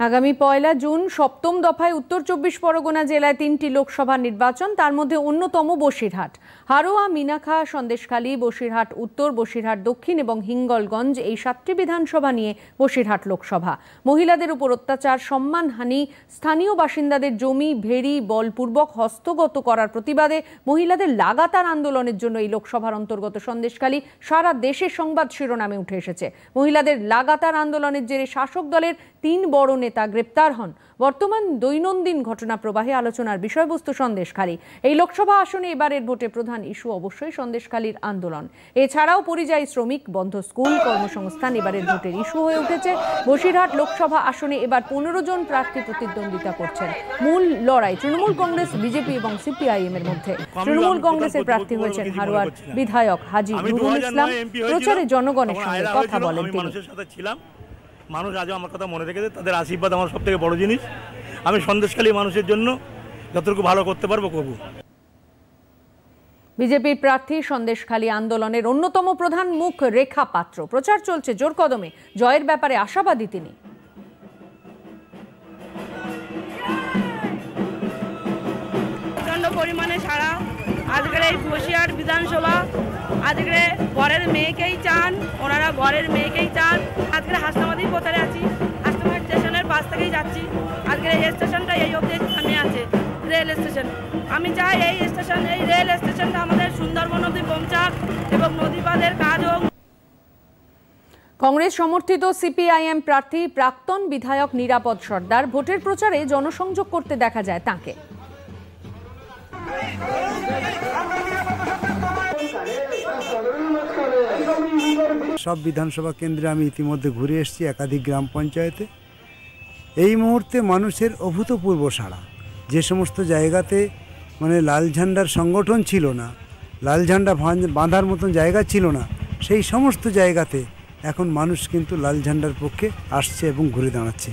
আগামী ১ জুন সপ্তম দফায় উত্তর ২৪ পরগনা জেলায় ৩টি লোকসভা নির্বাচন, তার মধ্যে অন্যতম বসিরহাট। হারোয়া, মিনাখা, সন্দেশখালী, বসিরহাট উত্তর, বসিরহাট দক্ষিণ এবং হিঙ্গলগঞ্জ এই ৭টি বিধানসভা নিয়ে বসিরহাট লোকসভা। মহিলাদের উপর অত্যাচার, সম্মানহানি, স্থানীয় বাসিন্দাদের জমি ভেড়ি বলপূর্বক হস্তগত করার প্রতিবাদে মহিলাদের লাগাতার আন্দোলনের জন্য এই লোকসভার অন্তর্গত সন্দেশখালী সারা দেশে সংবাদ শিরোনামে উঠে এসেছে। মহিলাদের লাগাতার আন্দোলনের জেরে শাসক দলের ৩ বড় নেতা গ্রেপ্তার হন। বর্তমান দৈনন্দিন ঘটনা প্রবাহে আলোচনার বিষয়বস্তু সন্দেশখালী। এই লোকসভা আসনে এবারের ভোটে প্রধান ইস্যু অবশ্যই সন্দেশখালীর আন্দোলন। এছাড়াও পরিযায়ী শ্রমিক, বন্ধ স্কুল, কর্মসংস্থান এবারের ভোটের ইস্যু হয়ে উঠেছে। বসিরহাট লোকসভা আসনে এবার ১৫ জন প্রার্থী প্রতিদ্বন্দ্বিতা করছেন। মূল লড়াই তৃণমূল কংগ্রেস, বিজেপি এবং সিপিআইএম এর মধ্যে। তৃণমূল কংগ্রেসের প্রার্থী হয়েছেন হারোয়ার বিধায়ক হাজী নুরুল ইসলাম। প্রচারে জনগণের সঙ্গে কথা বলেন তিনি। মানুষ আজও আমার কথা মনে রেখেছে, তাদের আশীর্বাদ আমার সব থেকে বড় জিনিস। আমি সন্দেশখালী মানুষের জন্য যতটুকু ভালো করতে পারবো করব। বিজেপির প্রার্থী সন্দেশখালী আন্দোলনের অন্যতম প্রধান মুখ রেখা পাত্র। প্রচার চলছে জোর কদমে, জয়ের ব্যাপারে আশাবাদী তিনি। প্রচন্ড পরিমাণে সারা আজকের এই বসিরহাট বিধানসভা আজকে ঘরের মেয়েকেই চান, ওনারা ঘরের মেয়েকেই চান। আজকে হাসনাবাদী প্রচারে আছি, হাসনাবাদ স্টেশনের পাশ থেকেই যাচ্ছি। আজকে এই স্টেশনটা এই অবধি সামনে আছে রেল স্টেশন। আমি চাই এই স্টেশন, এই রেল স্টেশনটা আমাদের সুন্দরবন অবধি পৌঁছাক এবং নদীবাঁধের কাজ হোক। কংগ্রেস সমর্থিত সিপিআইএম প্রার্থী প্রাক্তন বিধায়ক নিরাপদ সর্দার ভোটের প্রচারে জনসংযোগ করতে দেখা যায় তাঁকে। সব বিধানসভা কেন্দ্রে আমি ইতিমধ্যে ঘুরে এসেছি, একাধিক গ্রাম পঞ্চায়েতে। এই মুহূর্তে মানুষের অভূতপূর্ব সাড়া। যে সমস্ত জায়গাতে লাল ঝান্ডার সংগঠন ছিল না, লাল ঝান্ডা বাঁধার মতন জায়গা ছিল না, সেই সমস্ত জায়গাতে এখন মানুষ কিন্তু লাল ঝান্ডার পক্ষে আসছে এবং ঘুরে দাঁড়াচ্ছে।